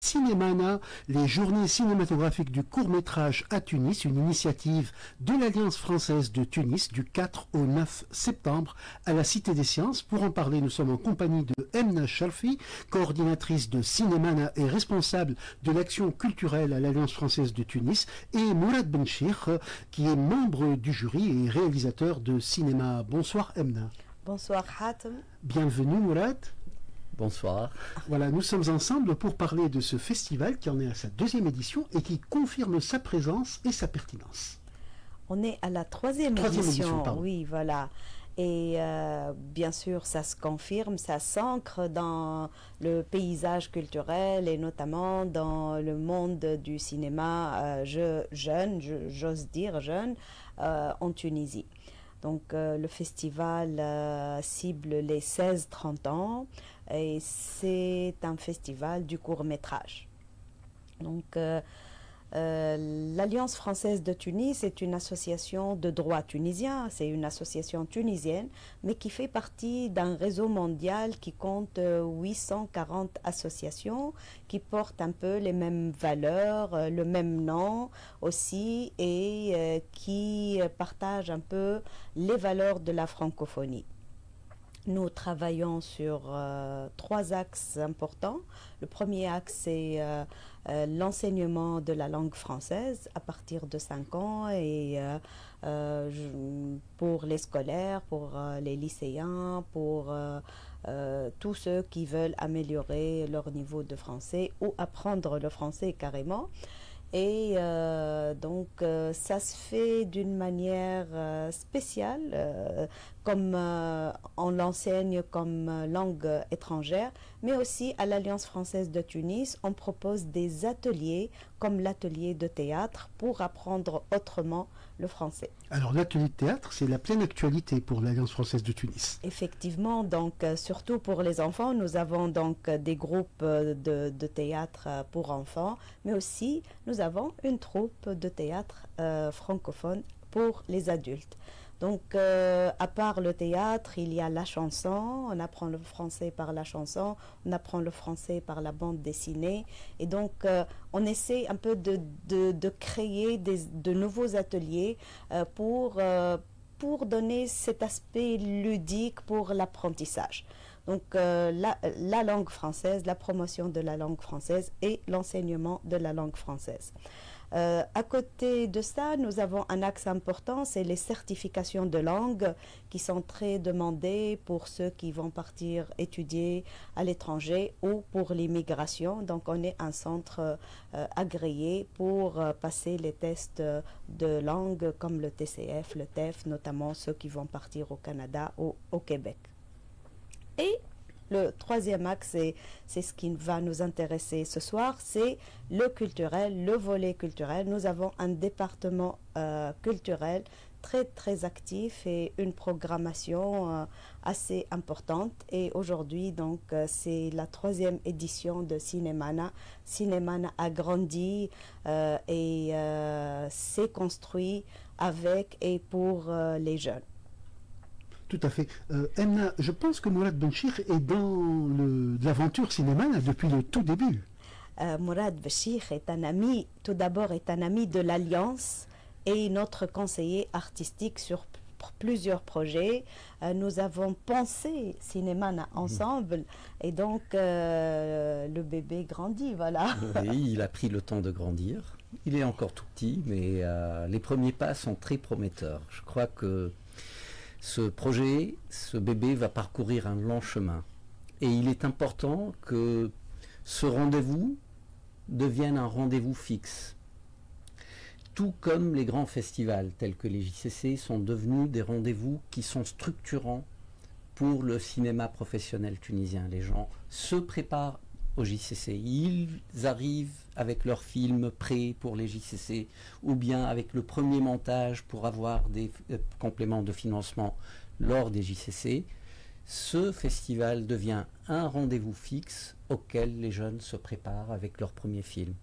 Cinémana, les journées cinématographiques du court-métrage à Tunis, une initiative de l'Alliance française de Tunis du 4 au 9 septembre à la Cité des Sciences. Pour en parler, nous sommes en compagnie de Emna Chalfi, coordinatrice de Cinémana et responsable de l'action culturelle à l'Alliance française de Tunis, et Mourad Benchir, qui est membre du jury et réalisateur de Cinéma. Bonsoir Emna. Bonsoir Hatem. Bienvenue Mourad. Bonsoir. Voilà, nous sommes ensemble pour parler de ce festival qui en est à sa deuxième édition et qui confirme sa présence et sa pertinence. On est à la troisième édition, oui, voilà. Et bien sûr, ça se confirme, ça s'ancre dans le paysage culturel et notamment dans le monde du cinéma jeune, j'ose dire jeune, en Tunisie. Donc le festival cible les 16-30 ans et c'est un festival du court-métrage. Donc l'Alliance française de Tunis est une association de droit tunisien, c'est une association tunisienne, mais qui fait partie d'un réseau mondial qui compte 840 associations, qui portent un peu les mêmes valeurs, le même nom aussi, et qui partagent un peu les valeurs de la francophonie. Nous travaillons sur trois axes importants. Le premier axe, c'est l'enseignement de la langue française à partir de 5 ans et pour les scolaires, pour les lycéens, pour tous ceux qui veulent améliorer leur niveau de français ou apprendre le français carrément. Et donc ça se fait d'une manière spéciale, comme on l'enseigne comme langue étrangère, mais aussi à l'Alliance française de Tunis, on propose des ateliers comme l'atelier de théâtre pour apprendre autrement le français. Alors l'atelier de théâtre, c'est la pleine actualité pour l'Alliance française de Tunis. Effectivement, donc surtout pour les enfants, nous avons donc des groupes de théâtre pour enfants, mais aussi nous avons une troupe de théâtre francophone pour les adultes. Donc, à part le théâtre, il y a la chanson, on apprend le français par la chanson, on apprend le français par la bande dessinée. Et donc, on essaie un peu de créer de nouveaux ateliers pour donner cet aspect ludique pour l'apprentissage. Donc, la langue française, la promotion de la langue française et l'enseignement de la langue française. À côté de ça, nous avons un axe important, c'est les certifications de langue qui sont très demandées pour ceux qui vont partir étudier à l'étranger ou pour l'immigration. Donc, on est un centre agréé pour passer les tests de langue comme le TCF, le TEF, notamment ceux qui vont partir au Canada ou au Québec. Et le troisième axe, c'est ce qui va nous intéresser ce soir, c'est le culturel, le volet culturel. Nous avons un département culturel très actif et une programmation assez importante. Et aujourd'hui, donc, c'est la troisième édition de Cinémana. Cinémana a grandi et s'est construit avec et pour les jeunes. Tout à fait. Emna, je pense que Mourad Benchir est dans l'aventure Cinémana depuis le tout début. Mourad Benchir est un ami, tout d'abord est un ami de l'Alliance et notre conseiller artistique sur plusieurs projets. Nous avons pensé Cinémana ensemble et donc le bébé grandit, voilà. Oui, il a pris le temps de grandir. Il est encore tout petit, mais les premiers pas sont très prometteurs. Je crois que ce projet, ce bébé va parcourir un long chemin. Et il est important que ce rendez-vous devienne un rendez-vous fixe. Tout comme les grands festivals tels que les JCC sont devenus des rendez-vous qui sont structurants pour le cinéma professionnel tunisien. Les gens se préparent au JCC. Ils arrivent avec leurs films prêts pour les JCC ou bien avec le premier montage pour avoir des compléments de financement lors des JCC. Ce festival devient un rendez-vous fixe auquel les jeunes se préparent avec leurs premiers films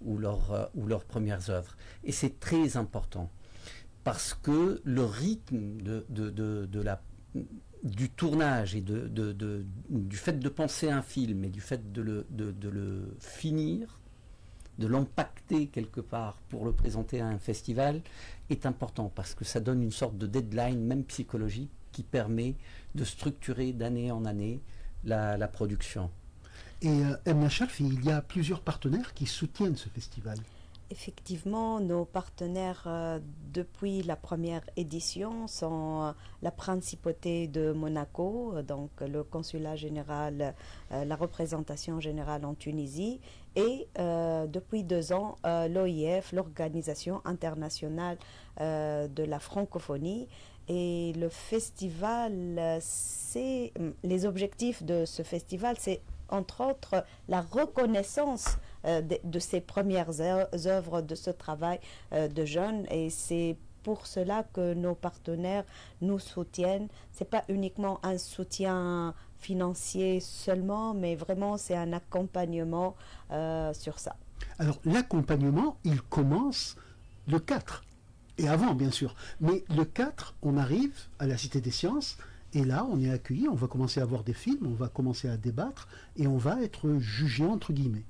ou leurs premières œuvres. Et c'est très important parce que le rythme du tournage et du fait de penser un film et du fait de le finir, de l'impacter quelque part pour le présenter à un festival est important parce que ça donne une sorte de deadline, même psychologique, qui permet de structurer d'année en année la production. Et Emna Charfi, il y a plusieurs partenaires qui soutiennent ce festival. Effectivement, nos partenaires depuis la première édition sont la Principauté de Monaco, donc le consulat général, la représentation générale en Tunisie, et depuis 2 ans, l'OIF, l'Organisation internationale de la francophonie. Et le festival, les objectifs de ce festival, c'est entre autres la reconnaissance de ces premières œuvres, de ce travail de jeunes, et c'est pour cela que nos partenaires nous soutiennent. C'est pas uniquement un soutien financier seulement, mais vraiment c'est un accompagnement sur ça. Alors l'accompagnement, il commence le 4, et avant bien sûr, mais le 4, on arrive à la Cité des Sciences. Et là, on est accueilli, on va commencer à voir des films, on va commencer à débattre et on va être jugé entre guillemets.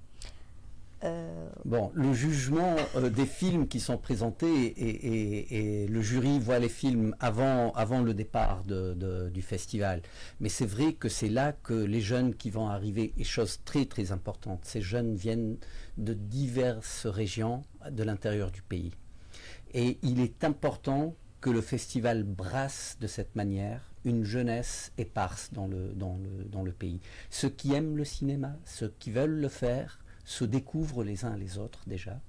Bon, le jugement des films qui sont présentés et le jury voit les films avant le départ du festival. Mais c'est vrai que c'est là que les jeunes qui vont arriver, et chose très très importante, ces jeunes viennent de diverses régions de l'intérieur du pays. Et il est important que le festival brasse de cette manière une jeunesse éparse dans le pays. Ceux qui aiment le cinéma, ceux qui veulent le faire, se découvrent les uns les autres déjà.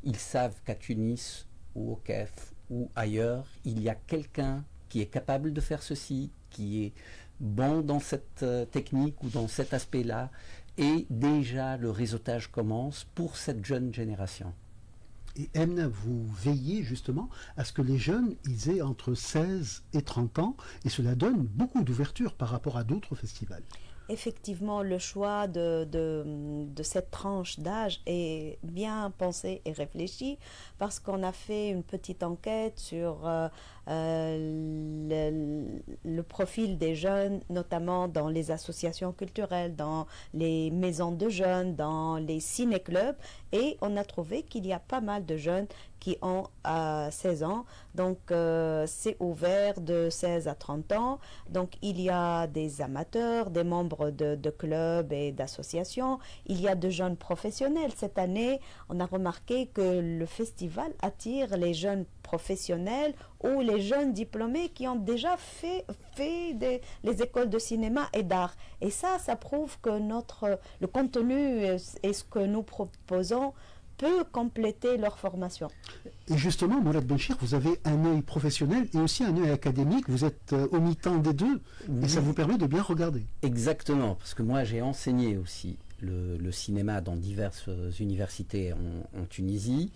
Ils savent qu'à Tunis ou au Kef ou ailleurs, il y a quelqu'un qui est capable de faire ceci, qui est bon dans cette technique ou dans cet aspect-là, et déjà le réseautage commence pour cette jeune génération. Et Emna, vous veillez justement à ce que les jeunes, ils aient entre 16 et 30 ans, et cela donne beaucoup d'ouverture par rapport à d'autres festivals. Effectivement, le choix de cette tranche d'âge est bien pensé et réfléchi parce qu'on a fait une petite enquête sur le profil des jeunes, notamment dans les associations culturelles, dans les maisons de jeunes, dans les ciné-clubs, et on a trouvé qu'il y a pas mal de jeunes qui ont 16 ans, donc c'est ouvert de 16 à 30 ans, donc il y a des amateurs, des membres de clubs et d'associations, il y a de jeunes professionnels. Cette année, on a remarqué que le festival attire les jeunes professionnels ou les jeunes diplômés qui ont déjà fait les écoles de cinéma et d'art. Et ça prouve que le contenu et ce que nous proposons peut compléter leur formation. Et justement, Mourad Benchir, vous avez un œil professionnel et aussi un œil académique. Vous êtes au mi-temps des deux, et ça vous permet de bien regarder. Exactement, parce que moi j'ai enseigné aussi le cinéma dans diverses universités en Tunisie.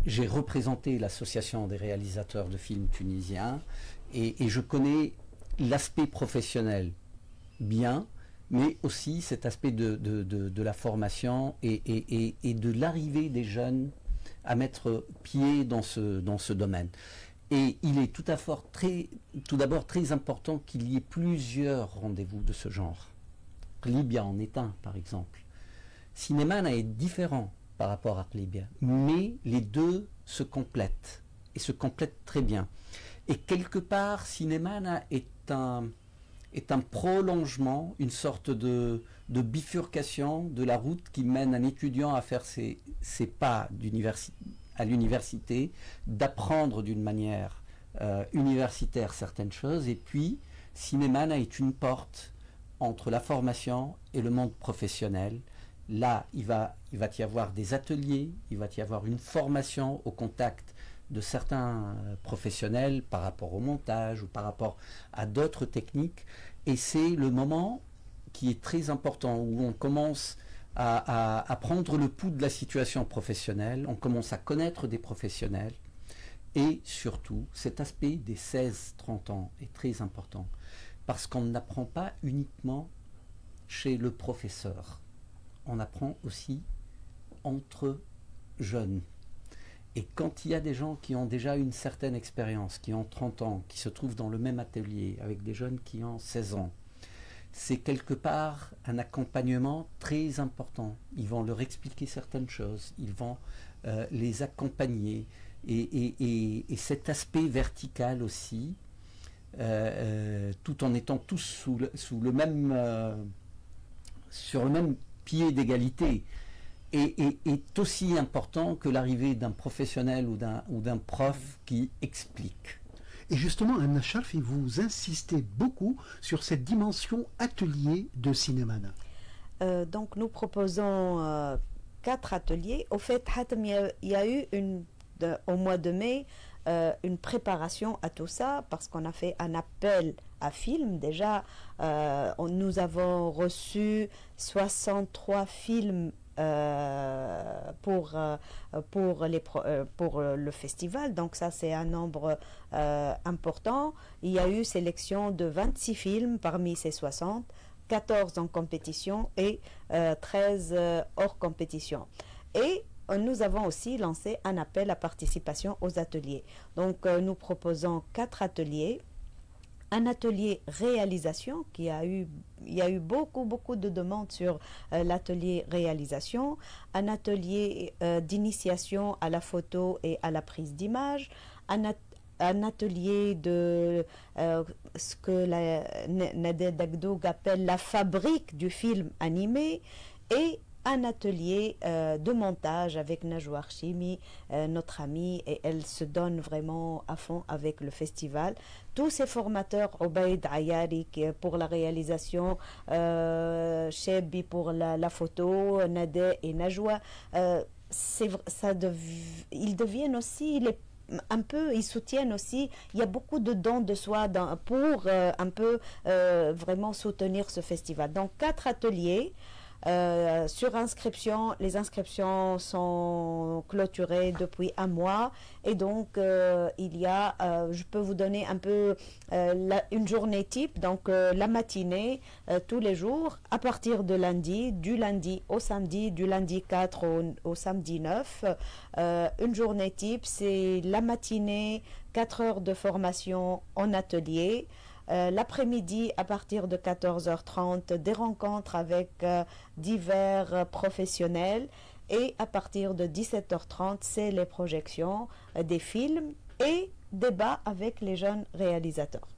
J'ai représenté l'association des réalisateurs de films tunisiens et je connais l'aspect professionnel bien, mais aussi cet aspect de la formation et de l'arrivée des jeunes à mettre pied dans ce domaine. Et il est tout d'abord très important qu'il y ait plusieurs rendez-vous de ce genre. Libya en est un, par exemple. Cinémana est différent par rapport à Libya, mais les deux se complètent, et se complètent très bien. Et quelque part, Cinémana est un prolongement, une sorte de bifurcation de la route qui mène un étudiant à faire ses pas à l'université, d'apprendre d'une manière universitaire certaines choses, et puis Cinémana est une porte entre la formation et le monde professionnel. Là, il va y avoir des ateliers, il va y avoir une formation au contact de certains professionnels par rapport au montage ou par rapport à d'autres techniques. Et c'est le moment qui est très important où on commence à prendre le pouls de la situation professionnelle, on commence à connaître des professionnels. Et surtout, cet aspect des 16-30 ans est très important parce qu'on n'apprend pas uniquement chez le professeur, on apprend aussi entre jeunes. Et quand il y a des gens qui ont déjà une certaine expérience, qui ont 30 ans, qui se trouvent dans le même atelier avec des jeunes qui ont 16 ans, c'est quelque part un accompagnement très important. Ils vont leur expliquer certaines choses, ils vont les accompagner. Et cet aspect vertical aussi, tout en étant tous sur le même pied d'égalité, est aussi important que l'arrivée d'un professionnel ou d'un prof qui explique. Et justement, Amna Charfi, vous insistez beaucoup sur cette dimension atelier de cinéma. Donc nous proposons 4 ateliers. Au fait, il y a eu au mois de mai une préparation à tout ça parce qu'on a fait un appel à films. Déjà, nous avons reçu 63 films pour le festival, donc ça c'est un nombre important. Il y a eu sélection de 26 films parmi ces 60, 14 en compétition et 13 hors compétition. Et nous avons aussi lancé un appel à participation aux ateliers. Donc nous proposons 4 ateliers. Un atelier réalisation il y a eu beaucoup de demandes sur l'atelier réalisation, un atelier d'initiation à la photo et à la prise d'image, un atelier de ce que Nader Dagdoug appelle la fabrique du film animé, et un atelier de montage avec Najwa Archimi, notre amie, et elle se donne vraiment à fond avec le festival. Tous ces formateurs, Obaïd Ayari pour la réalisation, Chebi pour la photo, Nadé et Najwa, ils deviennent aussi ils soutiennent aussi, il y a beaucoup de dons de soi pour un peu vraiment soutenir ce festival. Donc 4 ateliers. Sur inscription, les inscriptions sont clôturées depuis un mois, et donc il y a, je peux vous donner un peu une journée type, donc la matinée tous les jours à partir de lundi, du lundi au samedi, du lundi 4 au samedi 9. Une journée type, c'est la matinée, 4 heures de formation en atelier. L'après-midi, à partir de 14h30, des rencontres avec divers professionnels, et à partir de 17h30, c'est les projections des films et débats avec les jeunes réalisateurs.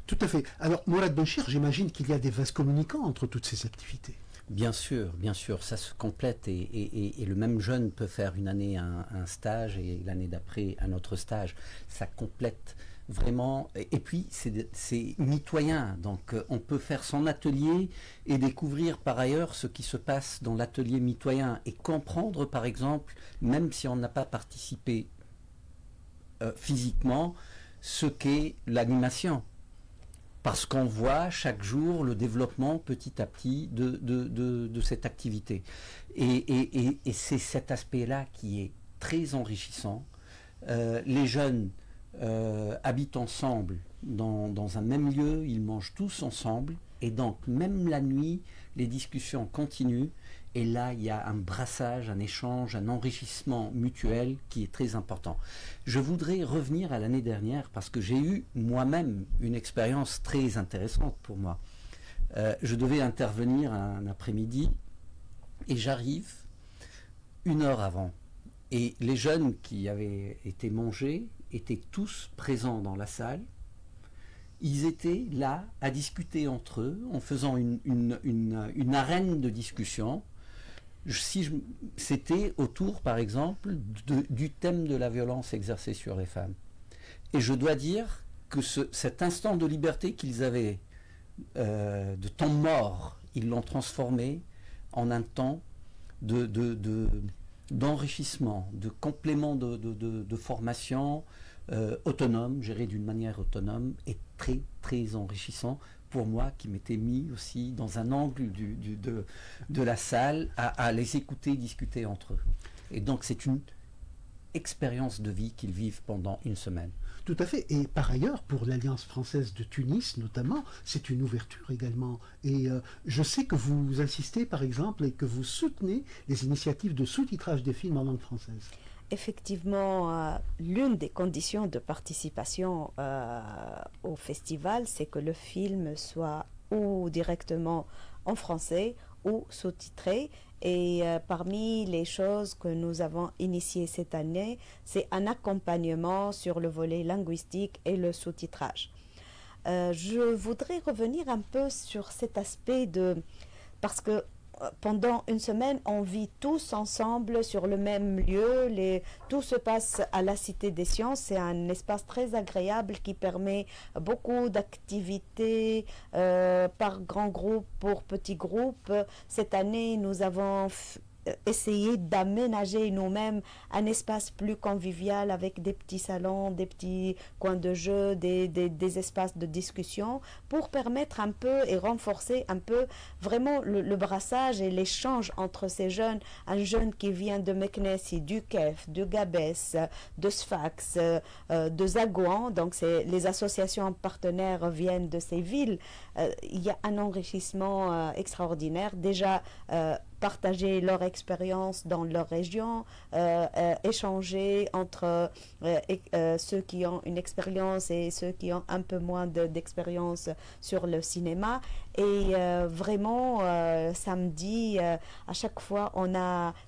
Tout à fait. Alors, Mourad Benchir, j'imagine qu'il y a des vases communicants entre toutes ces activités. Bien sûr, ça se complète, et le même jeune peut faire une année un stage et l'année d'après un autre stage. Ça complète vraiment, et puis c'est mitoyen, donc on peut faire son atelier et découvrir par ailleurs ce qui se passe dans l'atelier mitoyen, et comprendre par exemple, même si on n'a pas participé physiquement, ce qu'est l'animation, parce qu'on voit chaque jour le développement petit à petit de cette activité, et c'est cet aspect-là qui est très enrichissant. Les jeunes habitent ensemble dans un même lieu, ils mangent tous ensemble, et donc même la nuit, les discussions continuent, et là il y a un brassage, un échange, un enrichissement mutuel qui est très important. Je voudrais revenir à l'année dernière parce que j'ai eu moi-même une expérience très intéressante pour moi. Je devais intervenir un après-midi et j'arrive 1 heure avant, et les jeunes qui avaient été mangés étaient tous présents dans la salle. Ils étaient là à discuter entre eux en faisant une arène de discussion. C'était autour, par exemple, du thème de la violence exercée sur les femmes. Et je dois dire que cet instant de liberté qu'ils avaient, de temps mort, ils l'ont transformé en un temps d'enrichissement, de complément de formation autonome, géré d'une manière autonome, et très très enrichissant pour moi, qui m'étais mis aussi dans un angle de la salle à les écouter discuter entre eux. Et donc c'est une expérience de vie qu'ils vivent pendant une semaine. Tout à fait. Et par ailleurs, pour l'Alliance française de Tunis notamment, c'est une ouverture également. Et je sais que vous insistez, par exemple, et que vous soutenez les initiatives de sous-titrage des films en langue française. Effectivement, l'une des conditions de participation au festival, c'est que le film soit ou directement en français ou sous-titré. Et parmi les choses que nous avons initiées cette année, c'est un accompagnement sur le volet linguistique et le sous-titrage. Je voudrais revenir un peu sur cet aspect parce que pendant une semaine, on vit tous ensemble sur le même lieu. Tout se passe à la Cité des Sciences. C'est un espace très agréable qui permet beaucoup d'activités par grands groupes, pour petits groupes. Cette année, nous avons essayer d'aménager nous-mêmes un espace plus convivial avec des petits salons, des petits coins de jeu, des espaces de discussion pour permettre un peu et renforcer un peu vraiment le brassage et l'échange entre ces jeunes. Un jeune qui vient de Meknessi, du Kef, de Gabès, de Sfax, de Zagouan, donc les associations partenaires viennent de ces villes. Il y a un enrichissement extraordinaire. Déjà, partager leur expérience dans leur région, échanger entre ceux qui ont une expérience et ceux qui ont un peu moins d'expérience sur le cinéma. Et vraiment, samedi, à chaque fois,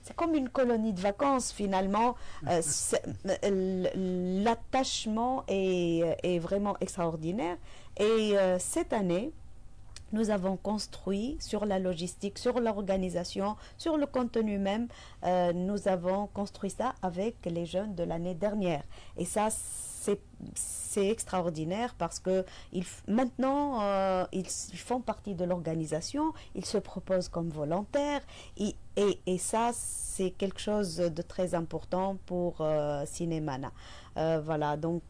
c'est comme une colonie de vacances finalement. L'attachement est vraiment extraordinaire. Et cette année, nous avons construit sur la logistique, sur l'organisation, sur le contenu même. Nous avons construit ça avec les jeunes de l'année dernière. Et ça, c'est extraordinaire parce que maintenant, ils font partie de l'organisation, ils se proposent comme volontaires. Et ça, c'est quelque chose de très important pour Cinémana. Voilà, donc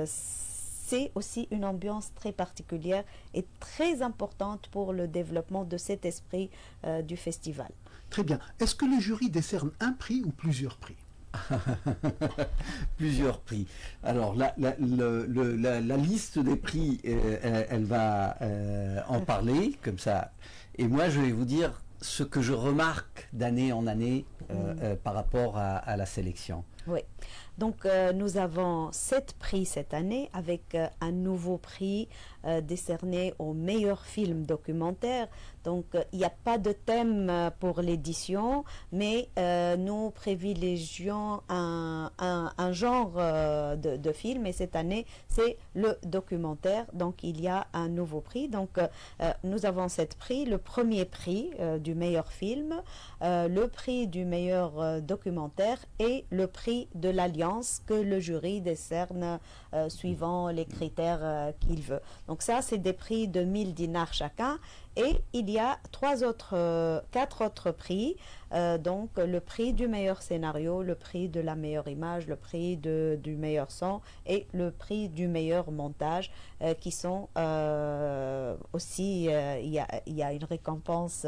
c'est aussi une ambiance très particulière et très importante pour le développement de cet esprit du festival. Très bien. Est-ce que le jury décerne un prix ou plusieurs prix? Plusieurs prix. Alors, la liste des prix, elle va en parler, comme ça. Et moi, je vais vous dire ce que je remarque d'année en année par rapport à la sélection. Oui. Donc, nous avons 7 prix cette année avec un nouveau prix décerné au meilleur film documentaire. Donc, il n'y a pas de thème pour l'édition, mais nous privilégions un genre de film. Et cette année, c'est le documentaire. Donc, il y a un nouveau prix. Donc, nous avons 7 prix. Le premier prix du meilleur film, le prix du meilleur documentaire et le prix de l'Alliance que le jury décerne suivant les critères qu'il veut. Donc ça, c'est des prix de 1000 dinars chacun. Et il y a 4 autres prix, donc le prix du meilleur scénario, le prix de la meilleure image, le prix du meilleur son et le prix du meilleur montage qui sont aussi, il y a une récompense,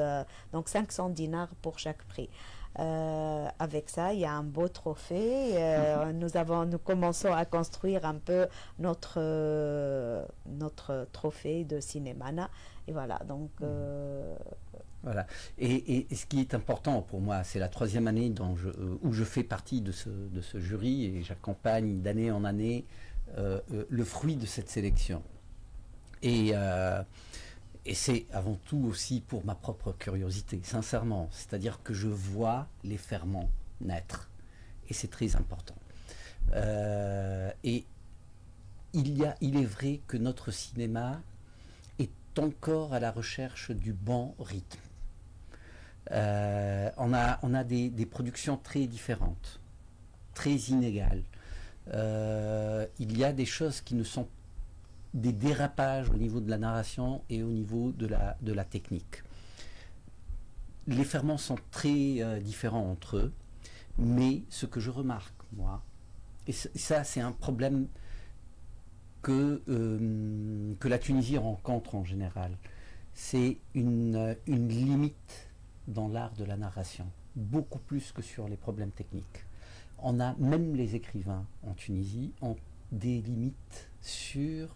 donc 500 dinars pour chaque prix. Avec ça, il y a un beau trophée. Nous commençons à construire un peu notre trophée de Cinémana. Et voilà, donc... Voilà. Et ce qui est important pour moi, c'est la 3e année où je fais partie de ce jury et j'accompagne d'année en année le fruit de cette sélection. Et c'est avant tout aussi pour ma propre curiosité, sincèrement. C'est-à-dire que je vois les ferments naître. Et c'est très important. Et il est vrai que notre cinéma est encore à la recherche du bon rythme. On a des productions très différentes, très inégales. Il y a des choses qui ne sont des dérapages au niveau de la narration et au niveau de la technique. Les ferments sont très différents entre eux, mais ce que je remarque, moi, et ça c'est un problème que la Tunisie rencontre en général, c'est une limite dans l'art de la narration, beaucoup plus que sur les problèmes techniques. On a, même les écrivains en Tunisie ont des limites sur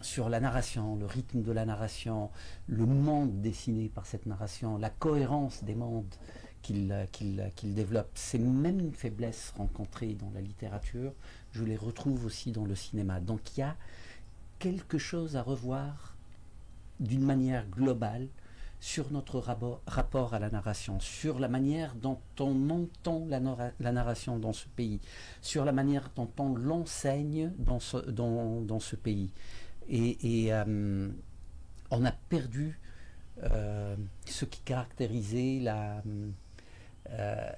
sur la narration, le rythme de la narration, le monde dessiné par cette narration, la cohérence des mondes qu'il développe. Ces mêmes faiblesses rencontrées dans la littérature, je les retrouve aussi dans le cinéma. Donc il y a quelque chose à revoir d'une manière globale sur notre rapport à la narration, sur la manière dont on entend la narration dans ce pays, sur la manière dont on l'enseigne dans ce pays. Et on a perdu ce qui caractérisait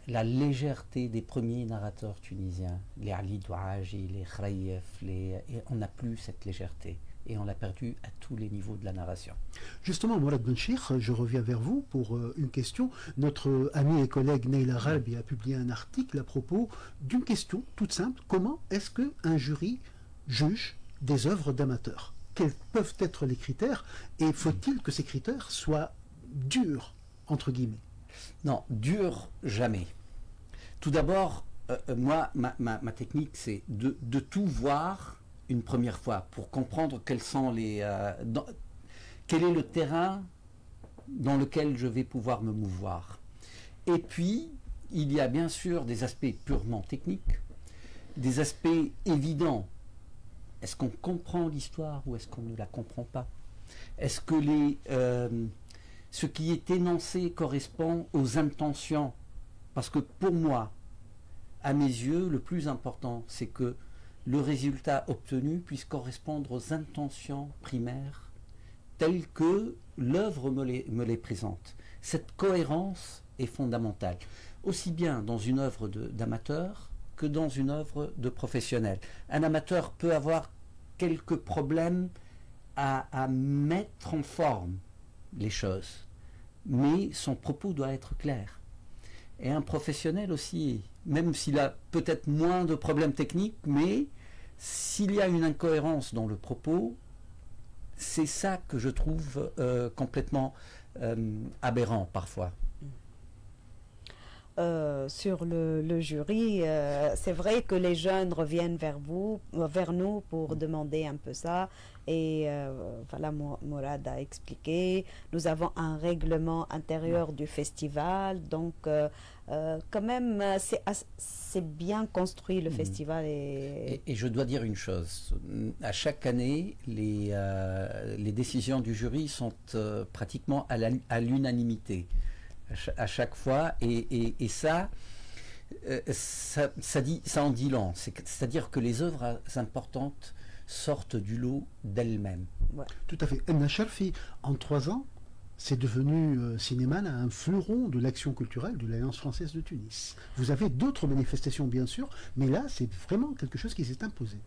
la légèreté des premiers narrateurs tunisiens, les Ali Douaji, les Khrayef, et on n'a plus cette légèreté. Et on l'a perdu à tous les niveaux de la narration. Justement, Mourad Benchir, je reviens vers vous pour une question. Notre ami et collègue Neila Gharbi a publié un article à propos d'une question toute simple. Comment est-ce qu'un jury juge des œuvres d'amateurs? Quels peuvent être les critères? Et faut-il que ces critères soient durs, entre guillemets? Non, durs, jamais. Tout d'abord, moi, ma technique, c'est de tout voir une première fois pour comprendre quels sont quel est le terrain dans lequel je vais pouvoir me mouvoir. Et puis, il y a bien sûr des aspects purement techniques, des aspects évidents. Est-ce qu'on comprend l'histoire ou est-ce qu'on ne la comprend pas? Est-ce que ce qui est énoncé correspond aux intentions? Parce que pour moi, à mes yeux, le plus important, c'est que le résultat obtenu puisse correspondre aux intentions primaires telles que l'œuvre me les présente. Cette cohérence est fondamentale, aussi bien dans une œuvre d'amateur que dans une œuvre de professionnel. Un amateur peut avoir quelques problèmes à mettre en forme les choses, mais son propos doit être clair. Et un professionnel aussi, même s'il a peut-être moins de problèmes techniques, mais s'il y a une incohérence dans le propos, c'est ça que je trouve complètement aberrant parfois. Sur le jury, c'est vrai que les jeunes reviennent vers nous pour demander un peu ça. Et voilà, Mourad a expliqué. Nous avons un règlement intérieur du festival. Donc, quand même, c'est bien construit le festival. Et je dois dire une chose. À chaque année, les décisions du jury sont pratiquement à l'unanimité. À chaque fois, et ça en dit long. C'est-à-dire que les œuvres importantes sortent du lot d'elles-mêmes. Ouais. Tout à fait. Emna Cherfi, en 3 ans, c'est devenu Cinéman un fleuron de l'action culturelle de l'Alliance française de Tunis. Vous avez d'autres manifestations, bien sûr, mais là, c'est vraiment quelque chose qui s'est imposé.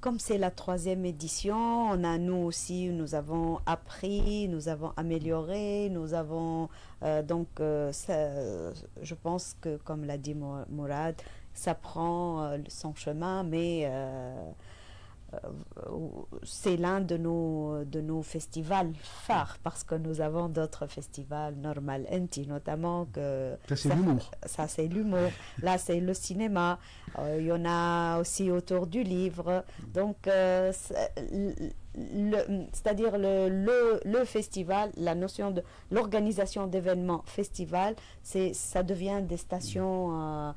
Comme c'est la 3e édition, nous aussi, nous avons appris, nous avons amélioré, nous avons je pense que, comme l'a dit Mourad, ça prend son chemin, mais c'est l'un de nos festivals phares, parce que nous avons d'autres festivals, Normal Enti notamment. Ça, c'est l'humour. Ça, c'est l'humour. Là, c'est le cinéma. Il y en a aussi autour du livre. Donc, c'est-à-dire le festival, la notion de l'organisation d'événements festival, ça devient des stations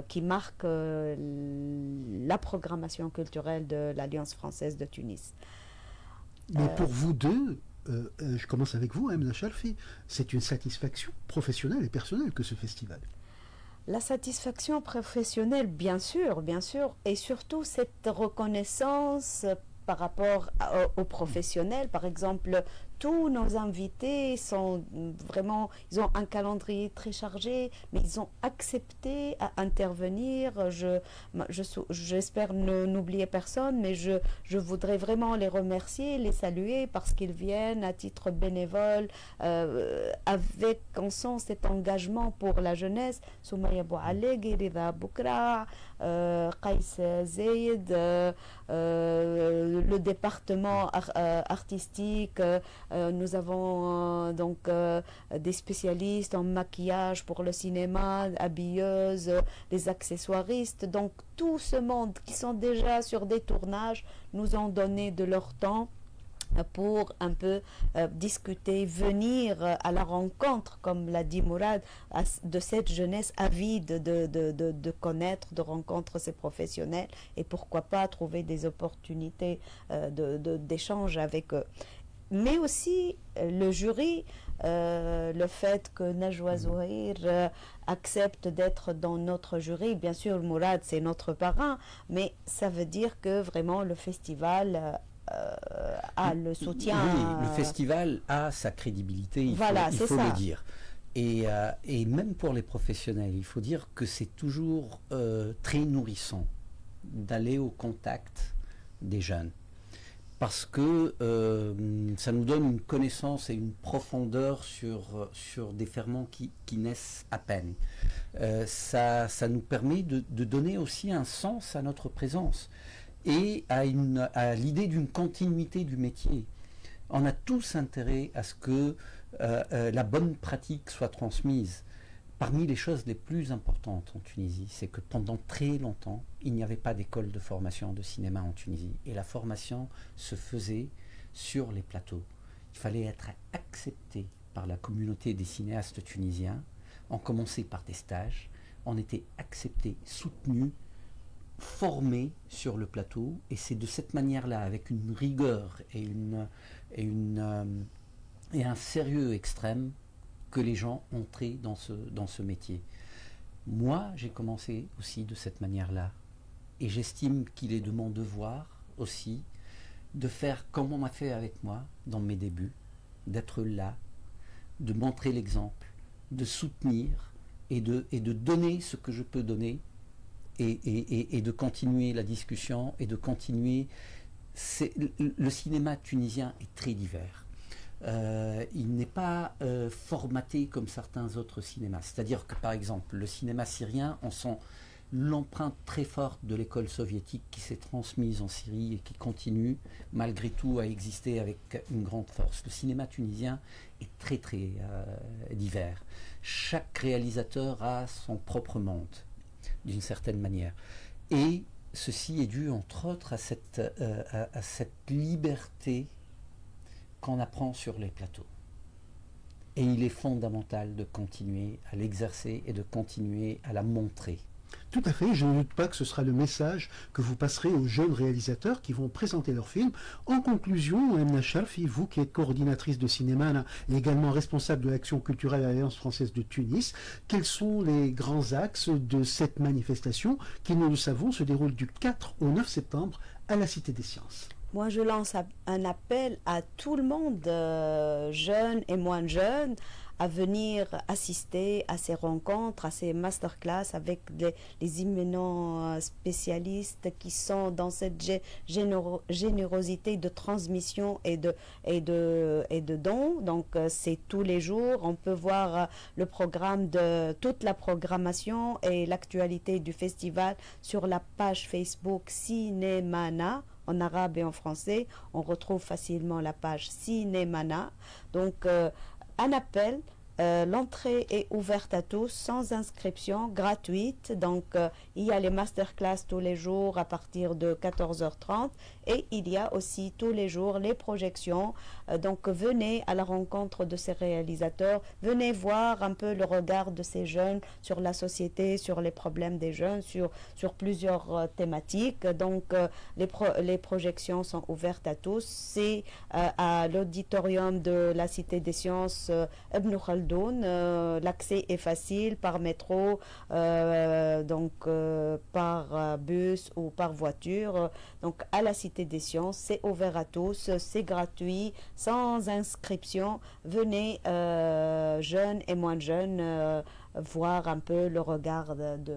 qui marquent la programmation culturelle de l'Alliance française de Tunis. Mais pour vous deux, je commence avec vous, Emna Cherfi, c'est une satisfaction professionnelle et personnelle que ce festival. La satisfaction professionnelle, bien sûr, et surtout cette reconnaissance par rapport aux professionnels. Par exemple, tous nos invités sont vraiment, ils ont un calendrier très chargé, mais ils ont accepté à intervenir. J'espère n'oublier personne, mais je voudrais vraiment les remercier, les saluer, parce qu'ils viennent à titre bénévole, avec, on sent cet engagement pour la jeunesse. Soumaya Boualeg, Rida Boukra, Qaïs Zeyed, le département artistique, Nous avons des spécialistes en maquillage pour le cinéma, habilleuses, des accessoiristes. Donc tout ce monde qui sont déjà sur des tournages nous ont donné de leur temps pour un peu discuter, venir à la rencontre, comme l'a dit Mourad, de cette jeunesse avide de connaître, de rencontrer ces professionnels et pourquoi pas trouver des opportunités d'échange avec eux. Mais aussi le jury, le fait que Najwa Zouhair accepte d'être dans notre jury, bien sûr Mourad c'est notre parrain, mais ça veut dire que vraiment le festival a le soutien. Oui, le festival a sa crédibilité, il faut le dire. Et même pour les professionnels, il faut dire que c'est toujours très nourrissant d'aller au contact des jeunes. Parce que ça nous donne une connaissance et une profondeur sur des ferments qui naissent à peine. Ça nous permet de donner aussi un sens à notre présence et à l'idée d'une continuité du métier. On a tous intérêt à ce que la bonne pratique soit transmise. Parmi les choses les plus importantes en Tunisie, c'est que pendant très longtemps, il n'y avait pas d'école de formation de cinéma en Tunisie. Et la formation se faisait sur les plateaux. Il fallait être accepté par la communauté des cinéastes tunisiens. On commençait par des stages. On était accepté, soutenu, formé sur le plateau. Et c'est de cette manière-là, avec une rigueur et un sérieux extrême, que les gens entraient dans ce métier. Moi, j'ai commencé aussi de cette manière-là. Et j'estime qu'il est de mon devoir aussi de faire comme on m'a fait avec moi dans mes débuts, d'être là, de montrer l'exemple, de soutenir et de donner ce que je peux donner et de continuer la discussion et de continuer. Le cinéma tunisien est très divers. Il n'est pas formaté comme certains autres cinémas. C'est-à-dire que, par exemple, le cinéma syrien, on sent l'empreinte très forte de l'école soviétique qui s'est transmise en Syrie et qui continue, malgré tout, à exister avec une grande force. Le cinéma tunisien est très, très divers. Chaque réalisateur a son propre monde, d'une certaine manière. Et ceci est dû, entre autres, à cette liberté qu'on apprend sur les plateaux. Et il est fondamental de continuer à l'exercer et de continuer à la montrer. Tout à fait, je ne doute pas que ce sera le message que vous passerez aux jeunes réalisateurs qui vont présenter leurs films. En conclusion, Amna Charfi, vous qui êtes coordinatrice de cinéma et également responsable de l'action culturelle à l'Alliance française de Tunis, quels sont les grands axes de cette manifestation qui, nous le savons, se déroule du 4 au 9 septembre à la Cité des Sciences? Moi, je lance un appel à tout le monde, jeunes et moins jeunes, à venir assister à ces rencontres, à ces masterclass avec les éminents spécialistes qui sont dans cette générosité de transmission et de dons. Donc, c'est tous les jours. On peut voir le programme toute la programmation et l'actualité du festival sur la page Facebook Cinémana. En arabe et en français, on retrouve facilement la page Cinémana. Donc, un appel, l'entrée est ouverte à tous, sans inscription, gratuite. Donc, il y a les masterclass tous les jours à partir de 14h30 et il y a aussi tous les jours les projections. Donc, venez à la rencontre de ces réalisateurs, venez voir un peu le regard de ces jeunes sur la société, sur les problèmes des jeunes, sur plusieurs thématiques. Donc, les projections sont ouvertes à tous. C'est à l'auditorium de la Cité des Sciences Ibn Khaldoun. L'accès est facile par métro, par bus ou par voiture. Donc à la Cité des Sciences, c'est ouvert à tous, c'est gratuit, sans inscription. Venez, jeunes et moins jeunes, voir un peu le regard de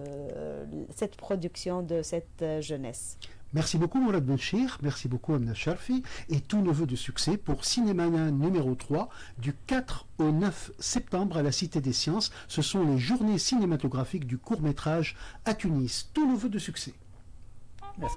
cette production de cette jeunesse. Merci beaucoup Mourad Benchir, merci beaucoup Amna Charfi et tout neveu de succès pour Cinémana numéro 3 du 4 au 9 septembre à la Cité des Sciences. Ce sont les journées cinématographiques du court-métrage à Tunis. Tout neveu de succès. Merci.